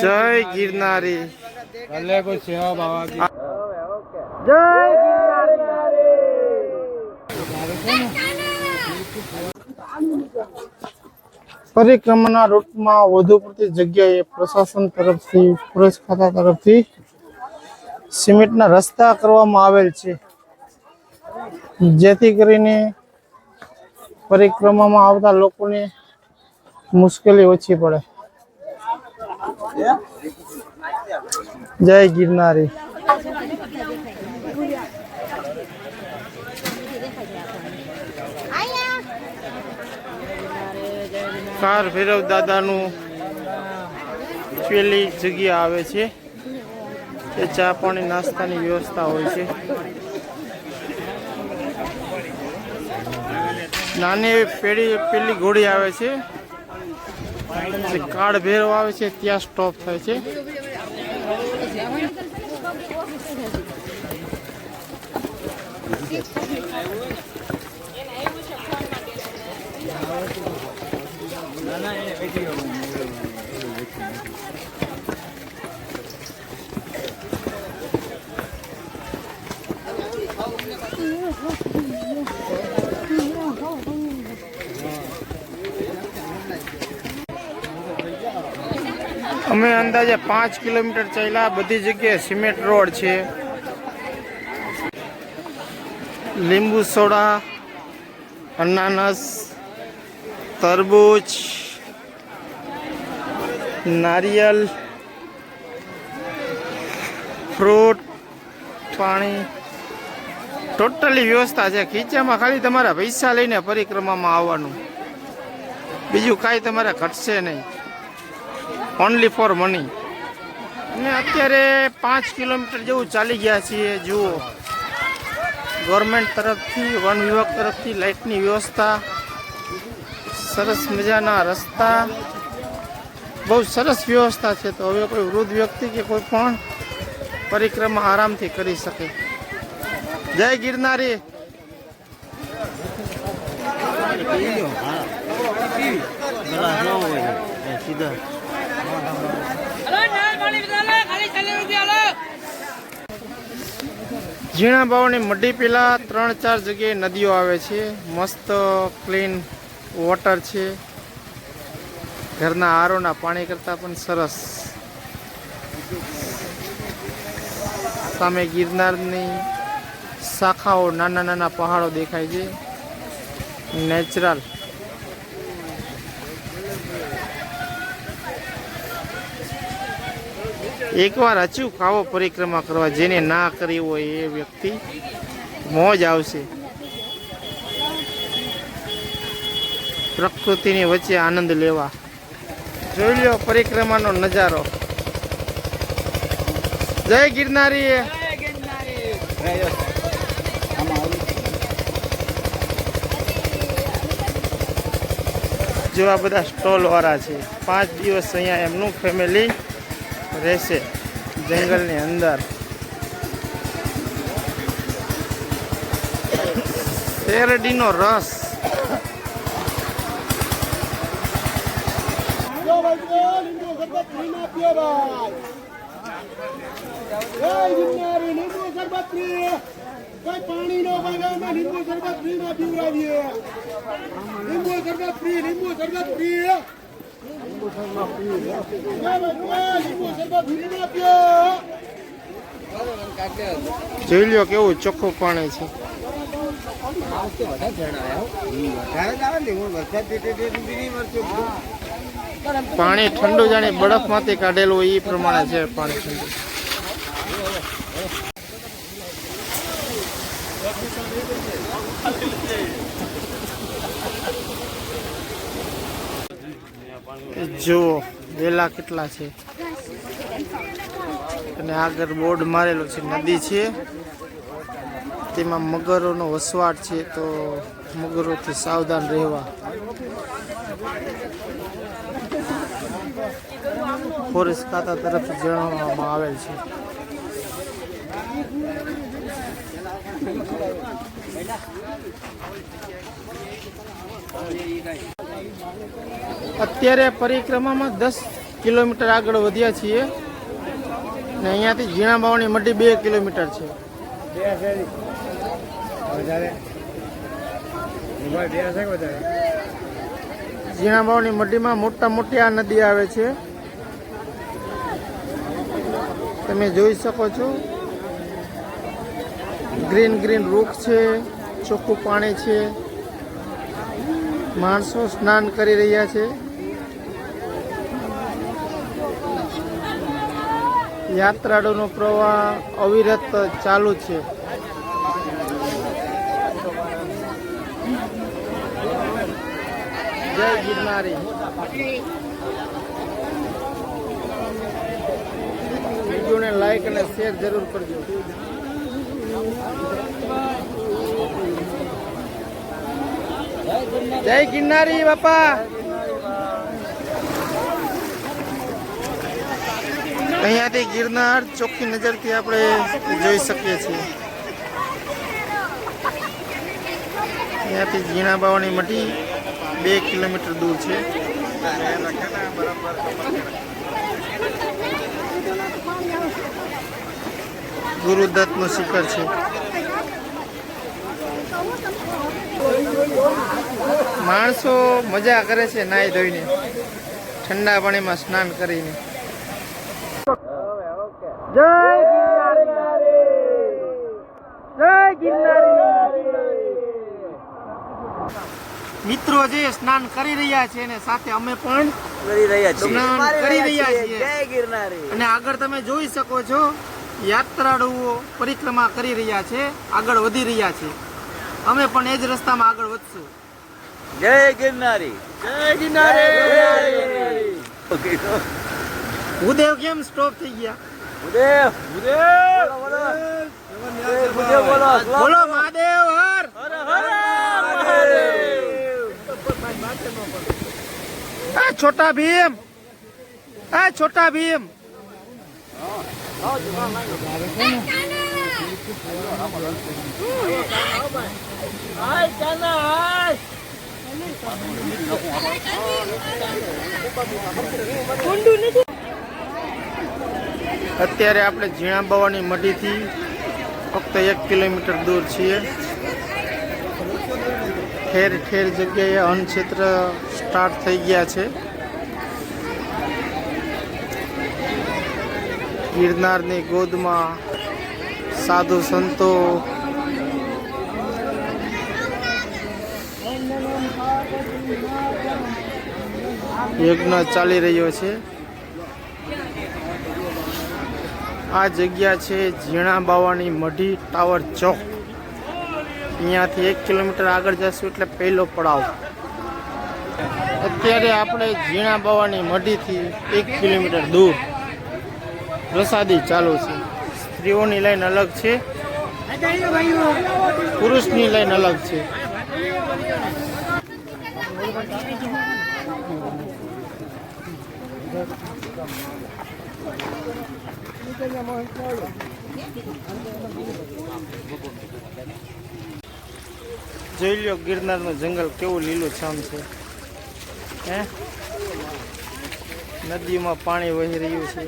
જય ગિરનારી ભલે કોઈ સેવા બાવા की જય ગિરનારી। પરિક્રમાના રૂટમાં વધુ પડતી જગ્યાએ પ્રશાસન તરફથી ફોરેસ્ટ ખાતા તરફથી સિમેન્ટના રસ્તા કરવામાં આવેલ છે, જેથી કરીને પરિક્રમામાં આવતા લોકોને મુશ્કેલી ઓછી પડે। જય ગિરનારી। કાર ભૈરવ દાદાનું પેલી જગ્યા આવે છે, એ ચા પાણી નાસ્તાની વ્યવસ્થા હોય છે। નાની એવી પેલી ઘોડી આવે છે, જે કાળ ભૈરવ આવે છે ત્યાં સ્ટોપ થાય છે। અમે અંદાજે 5 કિલોમીટર ચાલ્યા। બધી જગ્યાએ સિમેન્ટ રોડ છે, લીંબુ સોડા, અનાનસ, તરબૂચ, નારિયેલ, ફ્રૂટ, પાણી, ટોટલી વ્યવસ્થા છે। ખીચામાં ખાલી તમારા પૈસા લઈને પરિક્રમામાં આવવાનું, બીજું કાંઈ તમારે ઘટશે નહીં, ઓનલી ફોર મની। અમે અત્યારે 5 કિલોમીટર જેવું ચાલી ગયા છીએ। જુઓ, ગવર્મેન્ટ તરફથી, વન વિભાગ તરફથી લાઇટની વ્યવસ્થા, સરસ મજાના રસ્તા, બહુ સરસ વ્યવસ્થા છે। તો હવે કોઈ વૃદ્ધ વ્યક્તિ કે કોઈ પણ પરિક્રમા આરામથી કરી શકે। જય ગિરનારી। ઝીણા બાવની મઢી પેલા 3-4 જગ્યાએ નદીઓ આવે છે, મસ્ત ક્લીન વોટર છે, ઘરના આરોના પાણી કરતાં પણ સરસ। સામે ગિરનારની શાખાઓ, નાના નાના પહાડો દેખાય છે, નેચરલ। એકવાર અચૂક આવો પરિક્રમા કરવા, જેને ના કરી હોય એ વ્યક્તિ મોજ આવશે। પ્રકૃતિની વચ્ચે આનંદ લેવા। જોઈ લો પરિક્રમાનો નજારો। જય ગિરનારી। જો આ બધા સ્ટોલ વાળા છે, 5 દિવસ અહીંયા એમનું ફેમિલી રહેશે જંગલની અંદર। શેરડીનો રસ, પાણી નો બગાડમાં લીંબુ શરબત ફ્રી માં પીવડાવીએ। લીંબુ શરબત ફ્રી, લીંબુ શરબત ફ્રી, લીંબુ શરબત ફ્રી, લીંબુ શરબત ફ્રી માં પીઓ। જોઈ લો કેવું ચોખ્ખું પાણી છે। પાણી ઠંડુ, જાણે બરફમાંથી કાઢેલું એ પ્રમાણે છે પાણી ઠંડુ। જુઓ વેલા કેટલા છે, અને આગળ બોર્ડ મારેલું છે, નદી છે, તેમાં મગરોનો વસવાટ છે, તો મગરોથી સાવધાન રહેવા। ફોરેસ્ટ ખાતા તરફથી જણાવવામાં આવેલ છે। અત્યારે પરિક્રમામાં 10 કિલોમીટર આગળ વધ્યા છીએ ને અહીંયાથી ઝીણા બાવાની મઢી 2 કિલોમીટર છે. ઝીણા બાવાની મઢીમાં મોટી આ નદી આવે છે, તમે જોઈ શકો છો. ગ્રીન વૃક્ષ છે, ચોખ્ખું પાણી છે, માણસો સ્નાન કરી રહ્યા છે. યાત્રાળુનો પ્રવાહ અવિરત ચાલુ છે. જય ગિરનારી. વિડીયોને લાઈક અને શેર જરૂર કરજો. જય ગિરનારી બાપા. અહીંયાથી ગિરનાર ચોખ્ખી નજરથી આપણે જોઈ શકીએ છીએ. અહીંયાથી ઝીણા બાવાની મઢી 2 કિલોમીટર દૂર છે. ગુરુદત્તનું શિખર છે. માણસો મજા કરે છે નાઈ ધોઈને, ઠંડા પાણીમાં સ્નાન કરીને. જય ગિરનારી, જય ગિરનારી. મિત્રો જે સ્નાન કરી રહ્યા છે ને સાથે અમે પણ સ્નાન કરી રહ્યા છીએ. જય ગિરનારી. અને આગળ તમે જોઈ શકો છો યાત્રાળુઓ પરિક્રમા કરી રહ્યા છે, આગળ વધી રહ્યા છે. અમે પણ એ જ રસ્તામાં આગળ વધશું. જય ગિરનારી. જય ગિરનારી. ભૂદેવ કેમ સ્ટોપ થઈ ગયા? ભૂદેવ બોલો બોલો મહાદેવ હર. હર મહાદેવ. આ છોટા ભીમ, આ છોટા ભીમ. અત્યારે આપણે ઝીણા બાવાની મઢીથી ફક્ત 1 કિલોમીટર દૂર છીએ. ઠેર ઠેર જગ્યાએ અન્નક્ષેત્ર સ્ટાર્ટ થઈ ગયા છે. ગિરનારની ગોદમાં સાધુ સંતો, યજ્ઞ ચાલી રહ્યો છે. આ જગ્યા છે ઝીણા બાવાની મઢી ટાવર ચોક. અહીંયાથી 1 કિલોમીટર આગળ જશું એટલે પહેલો પડાવ. અત્યારે આપણે ઝીણા બાવાની મઢીથી 1 કિલોમીટર દૂર પ્રસાદી ચાલુ છે. સ્ત્રીઓની લાઈન અલગ છે, પુરુષની લાઈન અલગ છે. જોઈ લો ગિરનારનું જંગલ કેવું લીલું છમ છે. હે, નદીમાં પાણી વહી રહ્યું છે.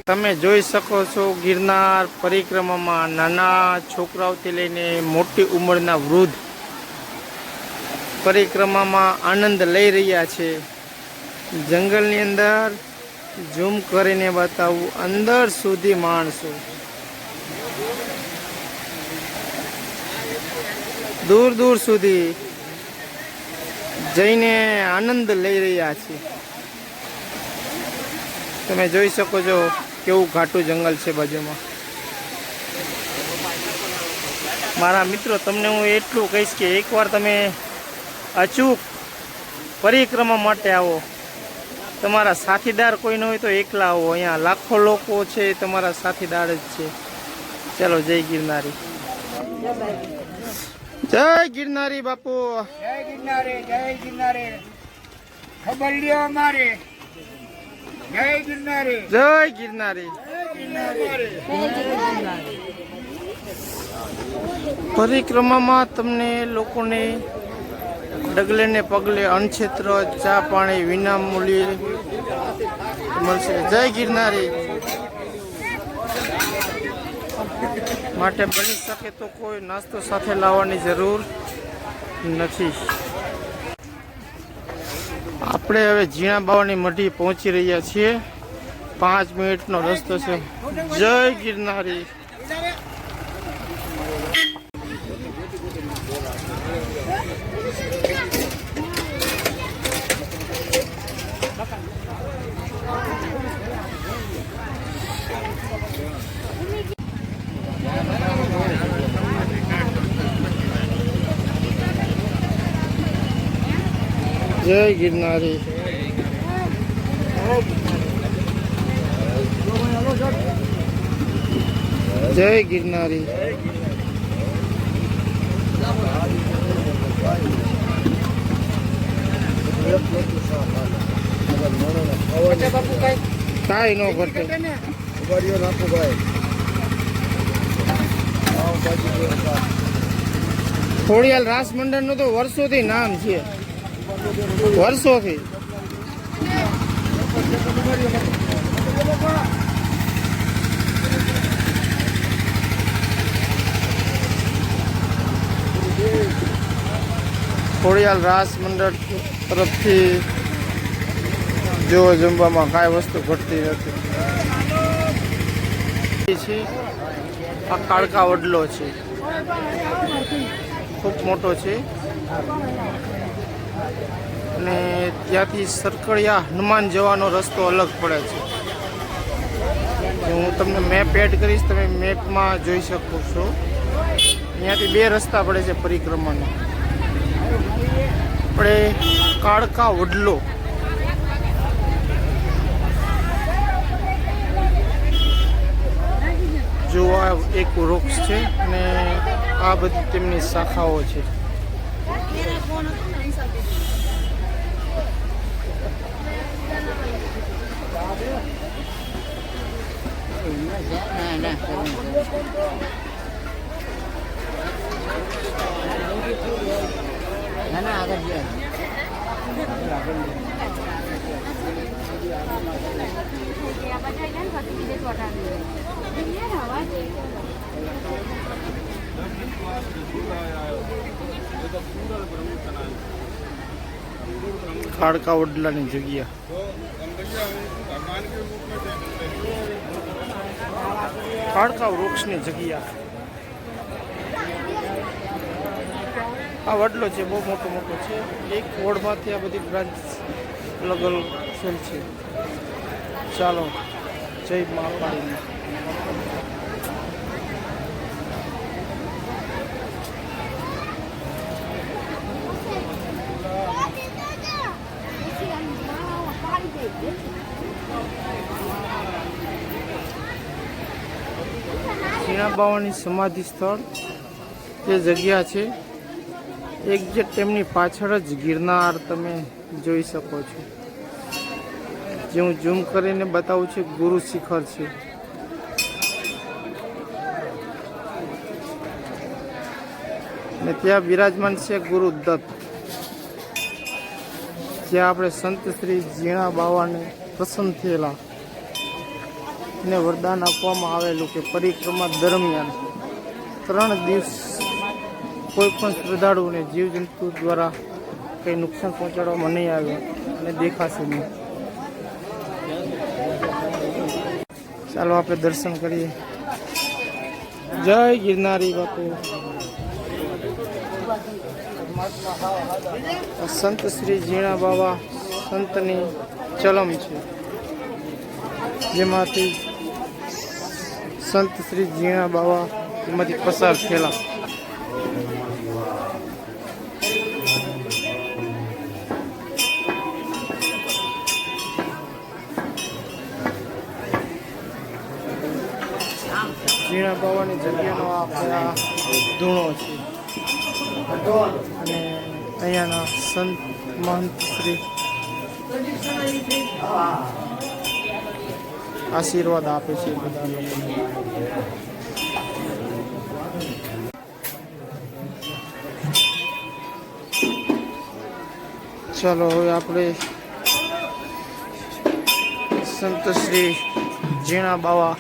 તમે જોઈ શકો છો ગિરનાર પરિક્રમામાં નાના છોકરાઓથી લઈને મોટી ઉંમરના વૃદ્ધ પરિક્રમામાં આનંદ લઈ રહ્યા છે. જંગલની અંદર ઝૂમ કરીને બતાવું, અંદર સુધી માણસો દૂર દૂર સુધી જઈને આનંદ લઈ રહ્યા છે. તમે જોઈ શકો છો કેવું ઘાટું જંગલ છે બાજુમાં. મારા મિત્રો, તમને હું એટલું કહીશ કે એકવાર તમે અચૂક પરિક્રમા માટે આવો. તમારા સાથીદાર કોઈ ન હોય તો એકલા આવો. અહીંયા લાખો લોકો છે, તમારા સાથીદાર જ છે. ચાલો, જય ગિરનારી. જય ગિરનારી બાપુ. જય ગિરનારી, જય ગિરનારી. ખબર લ્યો અમારે. જય ગિરનારી, જય ગિરનારી. પરિક્રમામાં તમને લોકોને ડગલે ને પગલે અનક્ષેત્ર ચા પાણી વિના મૂલ્યે મળશે. જય ગિરનારી. માટે બની શકે તો કોઈ નાસ્તો સાથે લાવવાની જરૂર નથી. આપણે હવે ઝીણા બાવાની મઢી પહોંચી રહ્યા છીએ. 5 મિનિટનો રસ્તો છે. જય ગિરનારી. જય ગિરનારી. જય ગિરનારી. કાંઈ ન ઘટે. ખોડિયાલ રાસ મંડળનું તો વર્ષોથી નામ છે. વર્ષોથી. ખોડિયાલ રાસ મંડળ તરફથી જો જમવામાં કાંઈ વસ્તુ ઘટતી નથી. આ કાળકા વડલો છે, ખૂબ મોટો છે. અને ત્યાંથી સરકડિયા હનુમાન જવાનો રસ્તો અલગ પડે છે. હું તમને મેપ એડ કરીશ, તમે મેપમાં જોઈ શકો છો. અહીંયાથી 2 રસ્તા પડે છે પરિક્રમાના. આપણે કાળકા વડલો જોવા એક વૃક્ષ છે અને આ બધી તેમની શાખાઓ છે. કાળકા વડલાની જગ્યા. કાળકા વૃક્ષની જગ્યા. આ વડલો છે, બહુ મોટો મોટો છે. એક વડમાંથી આ બધી બ્રાન્ચ અલગ અલગ સેલ છે. ચાલો, જય મહાકાળી. ઝીણા બાવાની સમાધિ સ્થળ એ જગ્યા છે. એક્ઝેક્ટ તેમની પાછળ જ ગિરનાર તમે જોઈ શકો છો. જે હું ઝૂમ કરીને બતાવું છું, ગુરુ શિખર છે. ને ત્યાં બિરાજમાન છે ગુરુ દત્ત. જ્યાં આપણે સંત શ્રી ઝીણા બાવાને પ્રસન્ન થયેલા ને વરદાન આપવામાં આવેલું કે પરિક્રમા દરમિયાન 3 દિવસ કોઈ પણ શ્રદ્ધાળુને જીવજંતુ દ્વારા કંઈ નુકસાન પહોંચાડવામાં નહીં આવે અને દેખાશે નહીં. ચાલો આપણે દર્શન કરીએ. જય ગિરનારી બાપુ. સંત શ્રી ઝીણા બાવા સંતની ચલમ છે, જેમાંથી સંત શ્રી ઝીણા બાવા એમાંથી પસાર થયેલા. ઝીણા બાવાની જગ્યાનો આપણે આ ધૂણો છે અને અહીંયાના સંત મહંત શ્રી આશીર્વાદ આપે છે બધા લોકોને. ચાલો હવે આપણે સંત શ્રી ઝીણા બાવા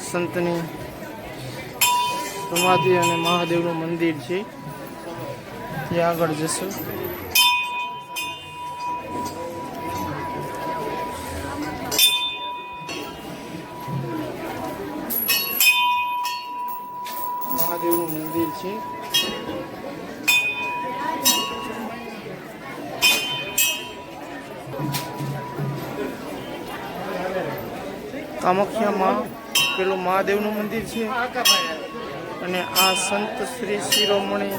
સંતની સમાધિ અને મહાદેવનું મંદિર છે ત્યાં આગળ જશું. મહાદેવનું મંદિર છે. કામાખ્યામાં પેલું મહાદેવનું મંદિર છે અને આ સંત શ્રી શિરોમણી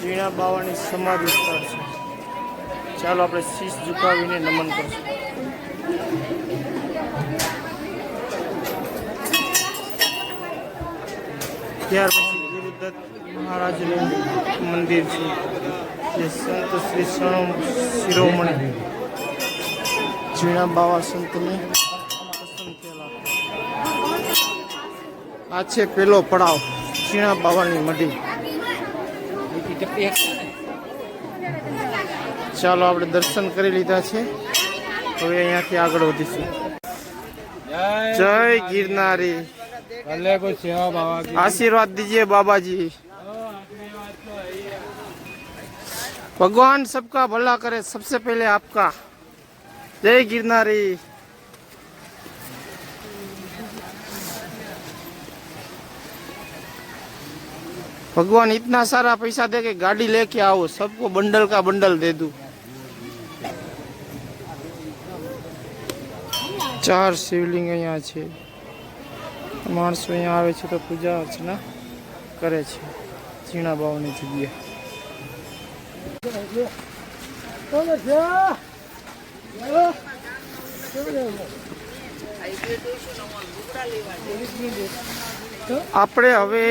ઝીણા બાવાની સમાધિ સ્થળ છે. ચાલો આપણે શીશ ઝુકાવીને નમન કરશું. ત્યાર પછી ગુરુદત્ત મહારાજનું મંદિર છે જે સંત શ્રી શિરોમણી ઝીણા બાવા સંતની પસંદ થયેલા. આ છે પેલો પડાવ ઝીણા બાવાની મઢી. ચાલો આપણે દર્શન કરી લીધા છે, હવે અહીંયાથી આગળ વધીશું. જય गिरनारी. कल्ले को सेवा बाबा की आशीर्वाद दीजिए बाबा जी. भगवान सबका भला करे, सबसे पहले आपका. जय गिरनारी. भगवान इतना सारा पैसा दे के गाड़ी लेके आओ, सबको बंडल का बंडल दे दूं. 4 शिवलिंग અહીંયા છે. માણસો અહીંયા આવે છે તો પૂજા અર્ચના કરે છે ઝીણા બાવાની જગ્યાએ. આપણે હવે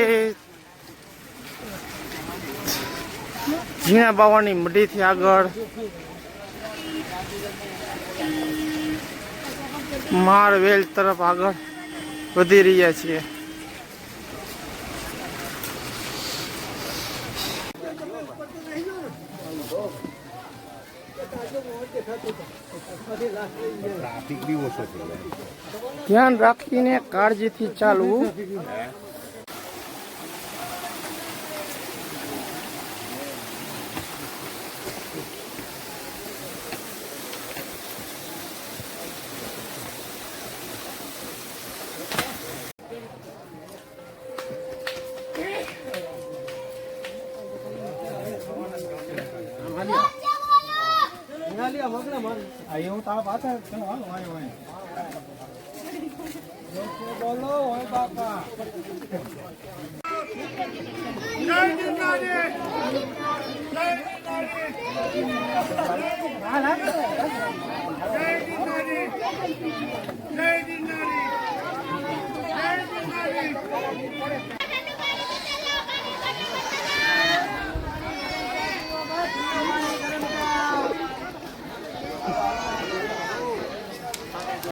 ઝીણા બાવાની મઢીથી આગળ માળવેલ તરફ આગળ વધી રહ્યા છીએ. ધ્યાન રાખીને કાળજીથી ચાલવું. હું તારા પાછળ ચલો હાલો વાય વાય બોલો ઓય બાપા. જય गिरनारी. જય गिरनारी. જય गिरनारी. જય गिरनारी.